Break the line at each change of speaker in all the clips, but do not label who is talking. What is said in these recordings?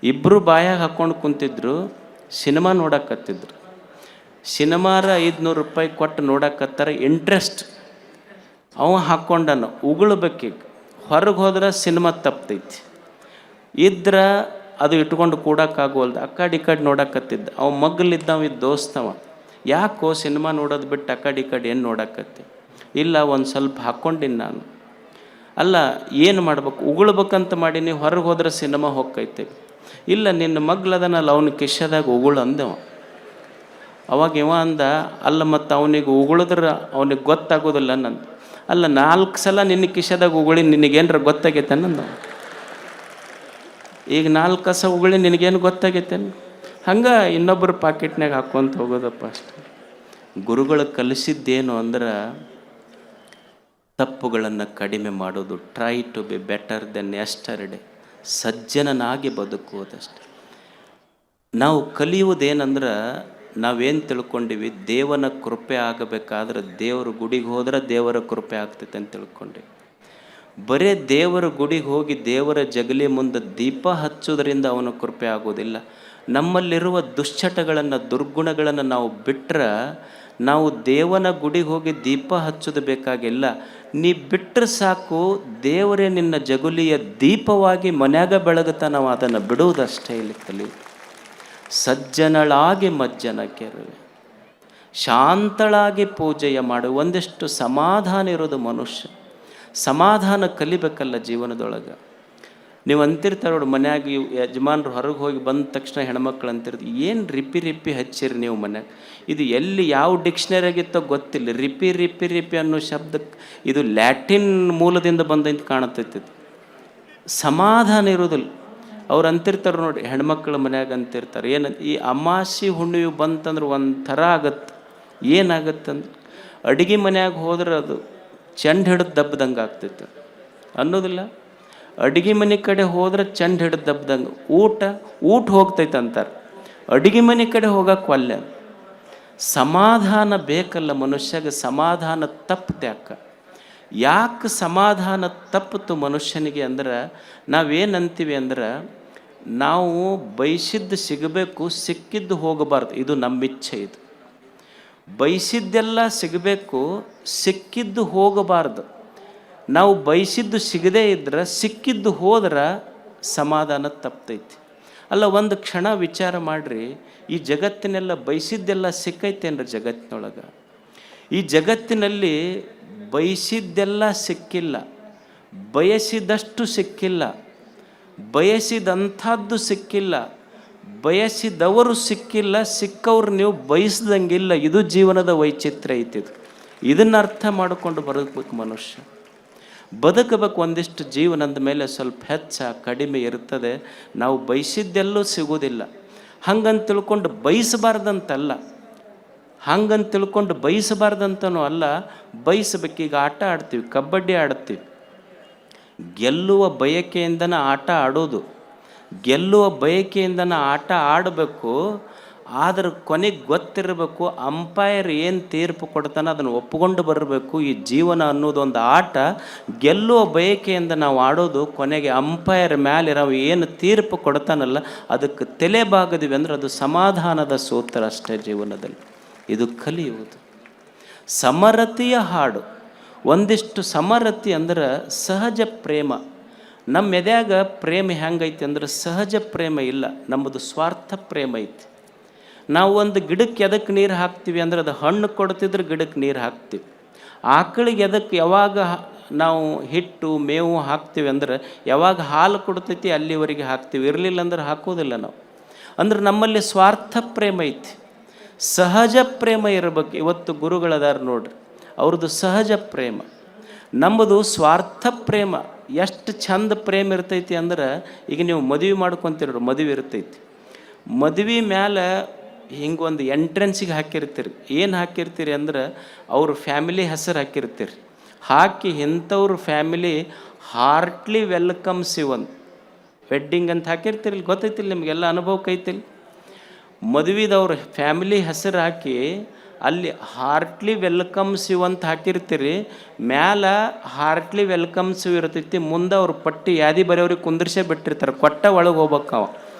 ಇಬ್ಬರು ಬಾಯಾಗ ಹಾಕ್ಕೊಂಡು ಕುಂತಿದ್ರು, ಸಿನಿಮಾ ನೋಡಕತ್ತಿದ್ರು. ಸಿನಿಮಾರ 500 ರೂಪಾಯಿ ಕೊಟ್ಟು ನೋಡಕತ್ತಾರ, ಇಂಟ್ರೆಸ್ಟ್. ಅವ ಹಾಕ್ಕೊಂಡನು, ಉಗುಳ್ಬೇಕೀಗ. ಹೊರಗೆ ಹೋದ್ರೆ ಸಿನಿಮಾ ತಪ್ತೈತಿ, ಇದ್ರೆ ಅದು ಇಟ್ಕೊಂಡು ಕೂಡಕ್ಕಾಗೋಲ್ದು. ಆ ಕಡೆ ಈ ಕಡೆ ನೋಡಕತ್ತಿದ್ದ. ಅವ ಮಗ್ಗಲಿದ್ದವ, ಇದು ದೋಸ್ತವ. ಯಾಕೋ ಸಿನಿಮಾ ನೋಡೋದು ಬಿಟ್ಟು ಆ ಕಡೆ ಈ ಕಡೆ ಏನು ನೋಡಕತ್ತಿ? ಇಲ್ಲ, ಒಂದು ಸ್ವಲ್ಪ ಹಾಕ್ಕೊಂಡಿನಿ ನಾನು. ಅಲ್ಲ, ಏನು ಮಾಡ್ಬೇಕು? ಉಗುಳ್ಬೇಕಂತ ಮಾಡೀನಿ, ಹೊರಗೆ ಹೋದ್ರೆ ಸಿನಿಮಾ ಹೋಗ್ತೈತೆ. ಇಲ್ಲ, ನಿನ್ನ ಮಗ್ಲದನಲ್ಲ, ಅವನ ಕಿಶದಾಗ ಉಗುಳು ಅಂದವ. ಅವಾಗ ಇವ ಅಂದ, ಅಲ್ಲ ಮತ್ತು ಅವನಿಗೆ ಉಗುಳಿದ್ರೆ ಅವನಿಗೆ ಗೊತ್ತಾಗೋದಿಲ್ಲ ನಂದು. ಅಲ್ಲ, 4 ಸಲ ನಿನ್ನ ಕಿಶದಾಗ ಉಗುಳಿ ನಿನಗೇನ್ರ ಗೊತ್ತಾಗೈತೆ ನಂದು. ಈಗ 4 ಕಸ ಉಗುಳಿ ನಿನಗೇನು ಗೊತ್ತಾಗೈತೇನು? ಹಂಗೆ ಇನ್ನೊಬ್ಬರು ಪಾಕೆಟ್ನಾಗ ಹಾಕ್ಕೊಂತ ಹೋಗೋದಪ್ಪ ಅಷ್ಟೆ. ಗುರುಗಳು ಕಲಿಸಿದ್ದೇನು ಅಂದ್ರೆ ತಪ್ಪುಗಳನ್ನು ಕಡಿಮೆ ಮಾಡೋದು. Try to be better than yesterday. ಸಜ್ಜನನಾಗಿ ಬದುಕುವುದಷ್ಟೆ. ನಾವು ಕಲಿಯುವುದೇನಂದ್ರೆ, ನಾವೇನು ತಿಳ್ಕೊಂಡಿವಿ, ದೇವನ ಕೃಪೆ ಆಗಬೇಕಾದ್ರೆ ದೇವ್ರ ಗುಡಿಗೆ ಹೋದ್ರೆ ದೇವರ ಕೃಪೆ ಆಗ್ತೈತೆ ಅಂತ ತಿಳ್ಕೊಂಡಿವಿ. ಬರೇ ದೇವರ ಗುಡಿಗೆ ಹೋಗಿ ದೇವರ ಜಗಲಿ ಮುಂದೆ ದೀಪ ಹಚ್ಚೋದ್ರಿಂದ ಅವನ ಕೃಪೆ ಆಗೋದಿಲ್ಲ. ನಮ್ಮಲ್ಲಿರುವ ದುಶ್ಚಟಗಳನ್ನು, ದುರ್ಗುಣಗಳನ್ನು ನಾವು ಬಿಟ್ಟರೆ, ನಾವು ದೇವನ ಗುಡಿಗೆ ಹೋಗಿ ದೀಪ ಹಚ್ಚೋದು ಬೇಕಾಗಿಲ್ಲ. ನೀ ಬಿಟ್ಟರೆ ಸಾಕು, ದೇವರೇ ನಿನ್ನ ಜಗುಲಿಯ ದೀಪವಾಗಿ ಮನ್ಯಾಗ ಬೆಳಗುತ್ತಾ. ನಾವು ಅದನ್ನು ಬಿಡುವುದಷ್ಟೇ ಇಲ್ಲಿ ಕಲಿಯುವುದು. ಸಜ್ಜನಳಾಗಿ ಮಜ್ಜನ ಕೆರುವೆ, ಶಾಂತಳಾಗಿ ಪೂಜೆಯ ಮಾಡು. ಒಂದಿಷ್ಟು ಸಮಾಧಾನ ಇರೋದು ಮನುಷ್ಯ. ಸಮಾಧಾನ ಕಲಿಬೇಕಲ್ಲ ಜೀವನದೊಳಗೆ. ನೀವು ಅಂತಿರ್ತಾರೆ ನೋಡಿ, ಮನ್ಯಾಗ ಯಜಮಾನ್ರು ಹೊರಗೆ ಹೋಗಿ ಬಂದ ತಕ್ಷಣ ಹೆಣ್ಮಕ್ಳು ಅಂತಿರ್ತೀವಿ, ಏನು ರಿಪಿ ಹಚ್ಚಿರಿ ನೀವು ಮನ್ಯಾಗ. ಇದು ಎಲ್ಲಿ ಯಾವ ಡಿಕ್ಷನರಿಯಾಗಿತ್ತೋ ಗೊತ್ತಿಲ್ಲ. ರಿಪಿ ಅನ್ನೋ ಶಬ್ದಕ್ಕೆ ಇದು ಲ್ಯಾಟಿನ್ ಮೂಲದಿಂದ ಬಂದಂತ ಕಾಣತೈತಿ. ಸಮಾಧಾನ ಇರೋದಿಲ್ಲ. ಅವ್ರು ಅಂತಿರ್ತಾರೆ ನೋಡಿ, ಹೆಣ್ಮಕ್ಳು ಮನ್ಯಾಗ ಅಂತಿರ್ತಾರೆ, ಏನಂತ, ಈ ಅಮಾಸಿ ಹುಣ್ಣಿಮೆ ಬಂತಂದ್ರೆ ಒಂಥರ ಆಗತ್ತೆ. ಏನಾಗತ್ತಂದ್ರೆ, ಅಡುಗೆ ಮನ್ಯಾಗ ಹೋದ್ರೆ ಅದು ಚೆಂಡು ಹಿಡಿದು ದಬ್ಬದಂಗೆ ಆಗ್ತೈತೆ ಅನ್ನೋದಿಲ್ಲ. ಅಡುಗೆ ಮನೆ ಕಡೆ ಹೋದ್ರೆ ಚೆಂಡು ಹಿಡಿದು ದಬ್ಬದಂಗೆ. ಊಟ ಹೋಗ್ತೈತೆ ಅಂತಾರೆ, ಅಡುಗೆ ಮನೆ ಕಡೆ ಹೋಗಕ್ಕೆ ಒಲ್ಲೆ. ಸಮಾಧಾನ ಬೇಕಲ್ಲ ಮನುಷ್ಯಗೆ. ಸಮಾಧಾನ ತಪ್ಪತೆ ಅಕ್ಕ. ಯಾಕೆ ಸಮಾಧಾನ ತಪ್ಪಿತು ಮನುಷ್ಯನಿಗೆ ಅಂದ್ರೆ, ನಾವೇನಂತೀವಿ ಅಂದ್ರೆ, ನಾವು ಬಯಸಿದ್ದು ಸಿಗಬೇಕು, ಸಿಕ್ಕಿದ್ದು ಹೋಗಬಾರ್ದು. ಇದು ನಮ್ಮಿಚ್ಛೆ. ಇದು ಬಯಸಿದ್ದೆಲ್ಲ ಸಿಗಬೇಕು, ಸಿಕ್ಕಿದ್ದು ಹೋಗಬಾರ್ದು. ನಾವು ಬಯಸಿದ್ದು ಸಿಗದೇ ಇದ್ರೆ, ಸಿಕ್ಕಿದ್ದು ಹೋದ್ರೆ ಸಮಾಧಾನ ತಪ್ತೈತಿ. ಅಲ್ಲ, ಒಂದು ಕ್ಷಣ ವಿಚಾರ ಮಾಡಿರಿ, ಈ ಜಗತ್ತಿನೆಲ್ಲ ಬಯಸಿದ್ದೆಲ್ಲ ಸಿಕ್ಕೈತೇನ್ರಿ ಜಗತ್ತಿನೊಳಗೆ? ಈ ಜಗತ್ತಿನಲ್ಲಿ ಬಯಸಿದ್ದೆಲ್ಲ ಸಿಕ್ಕಿಲ್ಲ, ಬಯಸಿದಷ್ಟು ಸಿಕ್ಕಿಲ್ಲ, ಬಯಸಿದಂಥದ್ದು ಸಿಕ್ಕಿಲ್ಲ, ಬಯಸಿದವರು ಸಿಕ್ಕಿಲ್ಲ, ಸಿಕ್ಕವ್ರು ನೀವು ಬಯಸ್ದಂಗಿಲ್ಲ. ಇದು ಜೀವನದ ವೈಚಿತ್ರ್ಯ ಐತಿದು. ಇದನ್ನು ಅರ್ಥ ಮಾಡಿಕೊಂಡು ಬದುಕಬೇಕು ಮನುಷ್ಯ. ಬದುಕಬೇಕು. ಒಂದಿಷ್ಟು ಜೀವನದ ಮೇಲೆ ಸ್ವಲ್ಪ ಹೆಚ್ಚ ಕಡಿಮೆ ಇರ್ತದೆ. ನಾವು ಬಯಸಿದ್ದೆಲ್ಲೂ ಸಿಗೋದಿಲ್ಲ. ಹಂಗಂತ ತಿಳ್ಕೊಂಡು ಬಯಸಬಾರ್ದಂತಲ್ಲ, ಹಂಗಂತ ತಿಳ್ಕೊಂಡು ಬಯಸಬಾರ್ದಂತನೂ ಅಲ್ಲ. ಬಯಸಬೇಕೀಗ ಆಟ ಆಡ್ತೀವಿ, ಕಬಡ್ಡಿ ಆಡ್ತೀವಿ. ಗೆಲ್ಲುವ ಬಯಕೆಯಿಂದನೇ ಆಟ ಆಡೋದು. ಗೆಲ್ಲುವ ಬಯಕೆಯಿಂದನೇ ಆಟ ಆಡಬೇಕು. ಆದ್ರೆ ಕೊನೆಗೆ ಗೊತ್ತಿರಬೇಕು, ಅಂಪೈರ್ ಏನು ತೀರ್ಪು ಕೊಡ್ತಾನೆ ಅದನ್ನು ಒಪ್ಪಿಕೊಂಡು ಬರಬೇಕು. ಈ ಜೀವನ ಅನ್ನೋದೊಂದು ಆಟ. ಗೆಲ್ಲುವ ಬಯಕೆಯಿಂದ ನಾವು ಆಡೋದು, ಕೊನೆಗೆ ಅಂಪೈರ್ ಮೇಲೆ ನಾವು ಏನು ತೀರ್ಪು ಕೊಡ್ತಾನಲ್ಲ ಅದಕ್ಕೆ ತಲೆ ಬಾಗದಿವಿ ಅಂದರೆ ಅದು ಸಮಾಧಾನದ ಸೂತ್ರ ಅಷ್ಟೇ ಜೀವನದಲ್ಲಿ. ಇದು ಕಲಿಯುವುದು. ಸಮರತಿಯ ಹಾಡು. ಒಂದಿಷ್ಟು ಸಮರತಿ ಅಂದ್ರೆ ಸಹಜ ಪ್ರೇಮ. ನಮ್ಮ ಎದ್ಯಾಗ ಪ್ರೇಮ ಹೆಂಗೈತಿ ಅಂದ್ರೆ ಸಹಜ ಪ್ರೇಮ ಇಲ್ಲ, ನಮ್ಮದು ಸ್ವಾರ್ಥ ಪ್ರೇಮ ಐತಿ. ನಾವು ಒಂದು ಗಿಡಕ್ಕೆ ಎದಕ್ಕೆ ನೀರು ಹಾಕ್ತೀವಿ ಅಂದ್ರೆ ಅದು ಹಣ್ಣು ಕೊಡ್ತಿದ್ರೆ ಗಿಡಕ್ಕೆ ನೀರು ಹಾಕ್ತೀವಿ. ಆಕಳಿಗೆ ಎದಕ್ಕೆ ಯಾವಾಗ ನಾವು ಹಿಟ್ಟು ಮೇವು ಹಾಕ್ತೀವಿ ಅಂದ್ರೆ ಯಾವಾಗ ಹಾಲು ಕೊಡ್ತೈತಿ ಅಲ್ಲಿವರೆಗೆ ಹಾಕ್ತೀವಿ, ಇರಲಿಲ್ಲ ಅಂದ್ರೆ ಹಾಕೋದಿಲ್ಲ ನಾವು. ಅಂದ್ರೆ ನಮ್ಮಲ್ಲಿ ಸ್ವಾರ್ಥ ಪ್ರೇಮ ಐತಿ, ಸಹಜ ಪ್ರೇಮ ಇರಬೇಕು. ಇವತ್ತು ಗುರುಗಳದಾರ ನೋಡ್ರಿ, ಅವ್ರದ್ದು ಸಹಜ ಪ್ರೇಮ. ನಮ್ಮದು ಸ್ವಾರ್ಥ ಪ್ರೇಮ. ಎಷ್ಟು ಚಂದ ಪ್ರೇಮ ಇರ್ತೈತಿ ಅಂದ್ರೆ, ಈಗ ನೀವು ಮದುವೆ ಮಾಡ್ಕೊತೀರಿ, ಮದುವೆ ಇರ್ತೈತಿ, ಮದುವೆ ಮ್ಯಾಲೆ ಹಿಂಗೊಂದು ಎಂಟ್ರೆನ್ಸಿಗೆ ಹಾಕಿರ್ತೀರಿ. ಏನು ಹಾಕಿರ್ತೀರಿ ಅಂದ್ರೆ ಅವ್ರ ಫ್ಯಾಮಿಲಿ ಹೆಸರು ಹಾಕಿರ್ತೀರಿ. ಹಾಕಿ ಇಂಥವ್ರ ಫ್ಯಾಮಿಲಿ ಹಾರ್ಟ್ಲಿ ವೆಲ್ಕಮ್ಸ್ ಇವನ್ ವೆಡ್ಡಿಂಗ್ ಅಂತ ಹಾಕಿರ್ತೀರಿ. ಗೊತ್ತೈತಿಲ್ಲ ನಿಮಗೆಲ್ಲ ಅನುಭವಕ್ಕೆ ಐತಿಲ್ಲ. ಮದುವೆದವ್ರ ಫ್ಯಾಮಿಲಿ ಹೆಸರು ಹಾಕಿ ಅಲ್ಲಿ ಹಾರ್ಟ್ಲಿ ವೆಲ್ಕಮ್ಸ್ ಯು ಅಂತ ಹಾಕಿರ್ತೀರಿ. ಮ್ಯಾಲ ಹಾರ್ಟ್ಲಿ ವೆಲ್ಕಮ್ಸ್ ಯು ಇರ್ತೈತಿ, ಮುಂದೆ ಅವ್ರ ಪಟ್ಟಿ ಯಾದಿ ಬರೆಯವ್ರಿಗೆ ಕುಂದ್ರಿಸೇ ಬಿಟ್ಟಿರ್ತಾರೆ. ಕೊಟ್ಟ ಒಳಗೆ ಹೋಗ್ಬೇಕವ.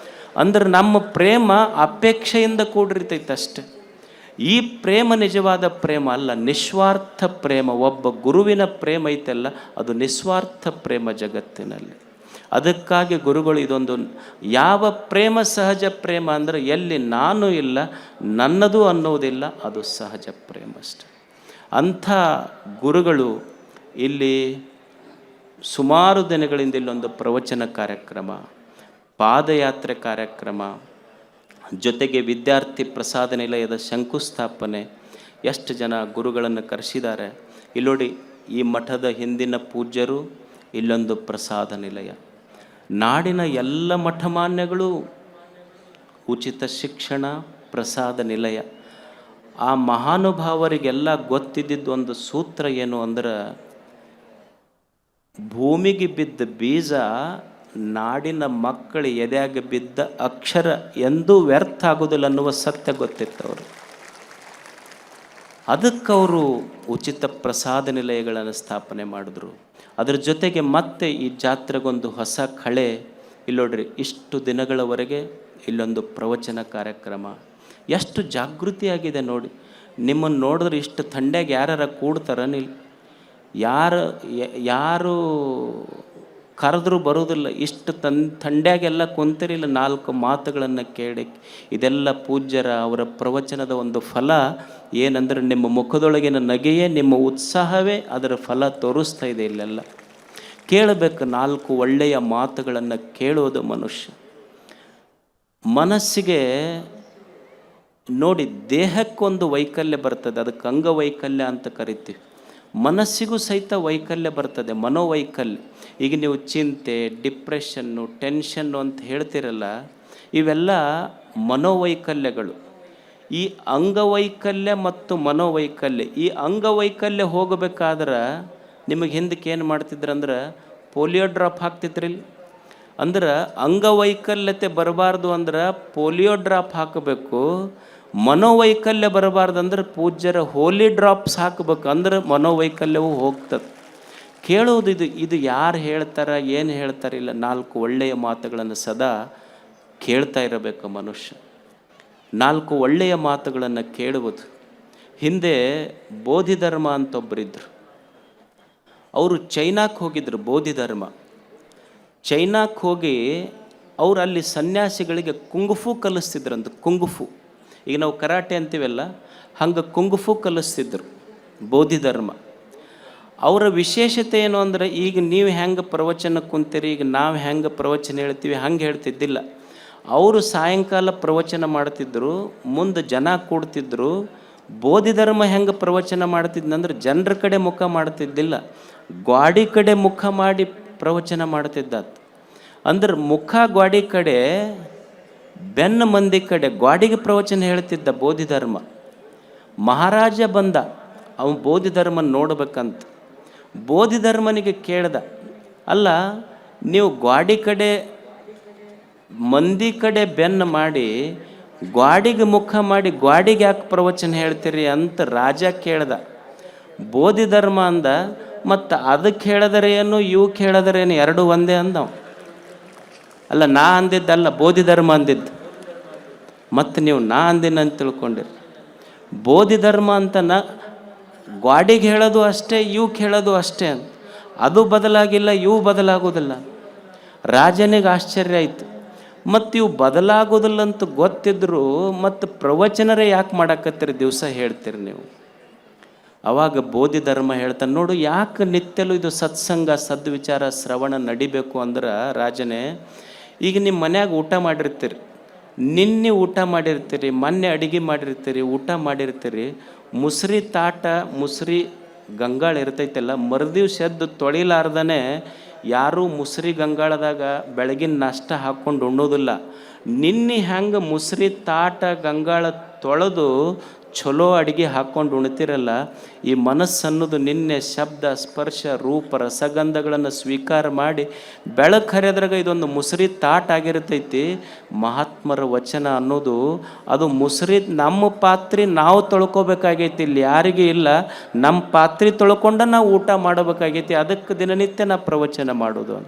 ಅಂದ್ರೆ ನಮ್ಮ ಪ್ರೇಮ ಅಪೇಕ್ಷೆಯಿಂದ ಕೂಡಿರ್ತೈತೆ ಅಷ್ಟೆ. ಈ ಪ್ರೇಮ ನಿಜವಾದ ಪ್ರೇಮ ಅಲ್ಲ, ನಿಸ್ವಾರ್ಥ ಪ್ರೇಮ. ಒಬ್ಬ ಗುರುವಿನ ಪ್ರೇಮ ಐತಲ್ಲ, ಅದು ನಿಸ್ವಾರ್ಥ ಪ್ರೇಮ ಜಗತ್ತಿನಲ್ಲಿ. ಅದಕ್ಕಾಗಿ ಗುರುಗಳು ಇದೊಂದು ಯಾವ ಪ್ರೇಮ ಸಹಜ ಪ್ರೇಮ ಅಂದರೆ ಎಲ್ಲಿ ನಾನು ಇಲ್ಲ, ನನ್ನದು ಅನ್ನೋದಿಲ್ಲ, ಅದು ಸಹಜ ಪ್ರೇಮ ಅಷ್ಟೆ. ಅಂಥ ಗುರುಗಳು ಇಲ್ಲಿ ಸುಮಾರು ದಿನಗಳಿಂದ ಇಲ್ಲೊಂದು ಪ್ರವಚನ ಕಾರ್ಯಕ್ರಮ, ಪಾದಯಾತ್ರೆ ಕಾರ್ಯಕ್ರಮ, ಜೊತೆಗೆ ವಿದ್ಯಾರ್ಥಿ ಪ್ರಸಾದ ನಿಲಯದ ಶಂಕುಸ್ಥಾಪನೆ, ಎಷ್ಟು ಜನ ಗುರುಗಳನ್ನು ಕರೆಸಿದ್ದಾರೆ. ಇಲ್ಲಿ ನೋಡಿ, ಈ ಮಠದ ಹಿಂದಿನ ಪೂಜ್ಯರು, ಇಲ್ಲೊಂದು ಪ್ರಸಾದ ನಿಲಯ. ನಾಡಿನ ಎಲ್ಲ ಮಠಮಾನ್ಯಗಳು ಉಚಿತ ಶಿಕ್ಷಣ, ಪ್ರಸಾದ ನಿಲಯ. ಆ ಮಹಾನುಭಾವರಿಗೆಲ್ಲ ಗೊತ್ತಿದ್ದಿದ್ದು ಒಂದು ಸೂತ್ರ ಏನು ಅಂದ್ರೆ, ಭೂಮಿಗೆ ಬಿದ್ದ ಬೀಜ ನಾಡಿನ ಮಕ್ಕಳ ಎದೆಯಾಗ ಬಿದ್ದ ಅಕ್ಷರ ಎಂದೂ ವ್ಯರ್ಥ ಆಗೋದಿಲ್ಲ ಅನ್ನುವ ಸತ್ಯ ಗೊತ್ತಿತ್ತವರು. ಅದಕ್ಕವರು ಉಚಿತ ಪ್ರಸಾದ ನಿಲಯಗಳನ್ನು ಸ್ಥಾಪನೆ ಮಾಡಿದ್ರು. ಅದರ ಜೊತೆಗೆ ಮತ್ತೆ ಈ ಜಾತ್ರೆಗೊಂದು ಹೊಸ ಕಳೆ. ಇಲ್ಲೋಡ್ರಿ, ಇಷ್ಟು ದಿನಗಳವರೆಗೆ ಇಲ್ಲೊಂದು ಪ್ರವಚನ ಕಾರ್ಯಕ್ರಮ. ಎಷ್ಟು ಜಾಗೃತಿಯಾಗಿದೆ ನೋಡಿ. ನಿಮ್ಮನ್ನು ನೋಡಿದ್ರೆ ಇಷ್ಟು ಥಂಡ್ಯಾಗ ಯಾರು ಕೂಡ್ತಾರನಿಲ್ಲ, ಯಾರು ಕರೆದ್ರೂ ಬರೋದಿಲ್ಲ. ಇಷ್ಟು ಥಂಡ್ಯಾಗೆಲ್ಲ ಕುಂತಿರಿಲ್ಲ, 4 ಮಾತುಗಳನ್ನು ಕೇಳಿ. ಇದೆಲ್ಲ ಪೂಜ್ಯರ ಅವರ ಪ್ರವಚನದ ಒಂದು ಫಲ. ಏನಂದ್ರೆ ನಿಮ್ಮ ಮುಖದೊಳಗಿನ ನಗೆಯೇ, ನಿಮ್ಮ ಉತ್ಸಾಹವೇ ಅದರ ಫಲ ತೋರಿಸ್ತಾ ಇದೆ. ಇಲ್ಲೆಲ್ಲ ಕೇಳಬೇಕು, 4 ಒಳ್ಳೆಯ ಮಾತುಗಳನ್ನು ಕೇಳೋದು ಮನುಷ್ಯ. ಮನಸ್ಸಿಗೆ ನೋಡಿ, ದೇಹಕ್ಕೊಂದು ವೈಕಲ್ಯ ಬರ್ತದೆ, ಅದಕ್ಕೆ ಅಂಗವೈಕಲ್ಯ ಅಂತ ಕರಿತೀವಿ. ಮನಸ್ಸಿಗೂ ಸಹಿತ ವೈಕಲ್ಯ ಬರ್ತದೆ, ಮನೋವೈಕಲ್ಯ. ಈಗ ನೀವು ಚಿಂತೆ, ಡಿಪ್ರೆಷನ್ನು, ಟೆನ್ಷನ್ನು ಅಂತ ಹೇಳ್ತಿರಲ್ಲ, ಇವೆಲ್ಲ ಮನೋವೈಕಲ್ಯಗಳು. ಈ ಅಂಗವೈಕಲ್ಯ ಮತ್ತು ಮನೋವೈಕಲ್ಯ, ಈ ಅಂಗವೈಕಲ್ಯ ಹೋಗಬೇಕಾದ್ರೆ ನಿಮಗೆ ಹಿಂದಕ್ಕೆ ಏನು ಮಾಡ್ತಿದ್ರಂದ್ರೆ ಪೋಲಿಯೋ ಡ್ರಾಪ್ ಹಾಕ್ತಿದ್ರಿಲ್ಲ. ಅಂದ್ರೆ ಅಂಗವೈಕಲ್ಯತೆ ಬರಬಾರ್ದು ಅಂದ್ರೆ ಪೋಲಿಯೋ ಡ್ರಾಪ್ ಹಾಕಬೇಕು. ಮನೋವೈಕಲ್ಯ ಬರಬಾರ್ದಂದ್ರೆ ಪೂಜ್ಯರ ಹೋಲಿ ಡ್ರಾಪ್ಸ್ ಹಾಕಬೇಕು, ಅಂದ್ರೆ ಮನೋವೈಕಲ್ಯವು ಹೋಗ್ತದೆ. ಕೇಳೋದು ಇದು ಯಾರು ಹೇಳ್ತಾರೆ, ಏನು ಹೇಳ್ತಾರಿಲ್ಲ, 4 ಒಳ್ಳೆಯ ಮಾತುಗಳನ್ನು ಸದಾ ಕೇಳ್ತಾ ಇರಬೇಕು ಮನುಷ್ಯ. 4 ಒಳ್ಳೆಯ ಮಾತುಗಳನ್ನು ಕೇಳುವುದು. ಹಿಂದೆ ಬೋಧಿಧರ್ಮ ಅಂತ ಒಬ್ಬರಿದ್ದರು. ಅವರು ಚೈನಾಕ್ಕೆ ಹೋಗಿದ್ರು. ಬೋಧಿಧರ್ಮ ಚೈನಾಕ್ಕೆ ಹೋಗಿ ಅವರು ಅಲ್ಲಿ ಸನ್ಯಾಸಿಗಳಿಗೆ ಕುಂಗುಫು ಕಲಿಸ್ತಿದ್ರಂತ. ಕುಂಗುಫು, ಈಗ ನಾವು ಕರಾಟೆ ಅಂತೀವಲ್ಲ, ಹಂಗೆ ಕುಂಗುಫು ಕಲಿಸ್ತಿದ್ರು ಬೋಧಿಧರ್ಮ. ಅವರ ವಿಶೇಷತೆ ಏನು ಅಂದರೆ, ಈಗ ನೀವು ಹೆಂಗೆ ಪ್ರವಚನ ಕುಂತೀರಿ, ಈಗ ನಾವು ಹೆಂಗೆ ಪ್ರವಚನ ಹೇಳ್ತೀವಿ ಹಂಗೆ ಹೇಳ್ತಿದ್ದಿಲ್ಲ. ಅವರು ಸಾಯಂಕಾಲ ಪ್ರವಚನ ಮಾಡ್ತಿದ್ರು, ಮುಂದೆ ಜನ ಕೂಡ್ತಿದ್ರು. ಬೋಧಿಧರ್ಮ ಹೆಂಗೆ ಪ್ರವಚನ ಮಾಡ್ತಿದ್ನಂದ್ರೆ ಜನರ ಕಡೆ ಮುಖ ಮಾಡ್ತಿದ್ದಿಲ್ಲ, ಗ್ವಾಡಿ ಕಡೆ ಮುಖ ಮಾಡಿ ಪ್ರವಚನ ಮಾಡ್ತಿದ್ದಾತ. ಅಂದ್ರೆ ಮುಖ ಗ್ವಾಡಿ ಕಡೆ, ಬೆನ್ನ ಮಂದಿ ಕಡೆ, ಗ್ವಾಡಿಗೆ ಪ್ರವಚನ ಹೇಳ್ತಿದ್ದ ಬೋಧಿಧರ್ಮ. ಮಹಾರಾಜ ಬಂದ, ಅವನು ಬೋಧಿಧರ್ಮನ ನೋಡ್ಬೇಕಂತ. ಬೋಧಿಧರ್ಮನಿಗೆ ಕೇಳ್ದ, ಅಲ್ಲ ನೀವು ಗ್ವಾಡಿ ಕಡೆ ಮಂದಿ ಕಡೆ ಬೆನ್ನು ಮಾಡಿ ಗ್ವಾಡಿಗೆ ಮುಖ ಮಾಡಿ ಗ್ವಾಡಿಗೆ ಯಾಕೆ ಪ್ರವಚನ ಹೇಳ್ತೀರಿ ಅಂತ ರಾಜ ಕೇಳ್ದ. ಬೋಧಿಧರ್ಮ ಅಂದ, ಮತ್ತು ಅದಕ್ಕೆ ಹೇಳಿದರೆ ಏನು ಇವಕ್ಕೆ ಹೇಳಿದರೆ ಏನು, ಎರಡು ಒಂದೇ ಅಂದವ. ಅಲ್ಲ, ನಾ ಅಂದಿದ್ದಲ್ಲ, ಬೋಧಿಧರ್ಮ ಅಂದಿದ್ದು. ಮತ್ತು ನೀವು ನಾ ಅಂದಿನ ಅಂತ ತಿಳ್ಕೊಂಡಿರಿ. ಬೋಧಿಧರ್ಮ ಅಂತ ಗ್ವಾಡಿಗೆ ಹೇಳೋದು ಅಷ್ಟೇ, ಇವಕ್ಕೆ ಹೇಳೋದು ಅಷ್ಟೇ ಅಂತ. ಅದು ಬದಲಾಗಿಲ್ಲ, ಇವು ಬದಲಾಗೋದಿಲ್ಲ. ರಾಜನಿಗೆ ಆಶ್ಚರ್ಯ ಆಯಿತು. ಮತ್ತು ಇವು ಬದಲಾಗೋದಿಲ್ಲ ಅಂತ ಗೊತ್ತಿದ್ರು ಮತ್ತು ಪ್ರವಚನರೇ ಯಾಕೆ ಮಾಡಾಕತ್ತೀರಿ, ದಿವಸ ಹೇಳ್ತೀರಿ ನೀವು. ಆವಾಗ ಬೋಧಿಧರ್ಮ ಹೇಳ್ತಾನೆ, ನೋಡು ಯಾಕೆ ನಿತ್ಯಲು ಇದು ಸತ್ಸಂಗ ಸದ್ವಿಚಾರ ಶ್ರವಣ ನಡಿಬೇಕು ಅಂದ್ರೆ, ರಾಜನೇ, ಈಗ ನಿಮ್ಮ ಮನ್ಯಾಗ ಊಟ ಮಾಡಿರ್ತೀರಿ, ನಿನ್ನೆ ಊಟ ಮಾಡಿರ್ತೀರಿ, ಮೊನ್ನೆ ಅಡುಗೆ ಮಾಡಿರ್ತೀರಿ, ಊಟ ಮಾಡಿರ್ತೀರಿ, ಮುಸ್ರಿ ತಾಟ ಮುಸ್ರಿ ಗಂಗಾಳ ಇರ್ತೈತಲ್ಲ, ಮರುದಿವ್ಸ ಎದ್ದು ತೊಳಿಲಾರ್ದನೆ ಯಾರೂ ಮುಸ್ರಿ ಗಂಗಾಳದಾಗ ಬೆಳಗಿನ ನಾಷ್ಟ ಹಾಕ್ಕೊಂಡು ಉಣ್ಣೋದಿಲ್ಲ. ನಿನ್ನೆ ಹೆಂಗೆ ಮುಸ್ರಿ ತಾಟ ಗಂಗಾಳ ತೊಳೆದು ಚಲೋ ಅಡುಗೆ ಹಾಕ್ಕೊಂಡು ಉಣ್ತಿರಲ್ಲ, ಈ ಮನಸ್ಸನ್ನೋದು ನಿನ್ನೆ ಶಬ್ದ ಸ್ಪರ್ಶ ರೂಪ ರಸಗಂಧಗಳನ್ನು ಸ್ವೀಕಾರ ಮಾಡಿ ಬೆಳಕು ಹರಿಯೋದ್ರಾಗ ಇದೊಂದು ಮುಸ್ರಿ ತಾಟ್ ಆಗಿರ್ತೈತಿ. ಮಹಾತ್ಮರ ವಚನ ಅನ್ನೋದು ಅದು ಮುಸ್ರಿ, ನಮ್ಮ ಪಾತ್ರೆ ನಾವು ತೊಳ್ಕೊಬೇಕಾಗೈತಿ, ಇಲ್ಲಿ ಯಾರಿಗೂ ಇಲ್ಲ. ನಮ್ಮ ಪಾತ್ರೆ ತೊಳ್ಕೊಂಡು ನಾವು ಊಟ ಮಾಡಬೇಕಾಗೈತಿ. ಅದಕ್ಕೆ ದಿನನಿತ್ಯ ನಾ ಪ್ರವಚನ ಮಾಡೋದು.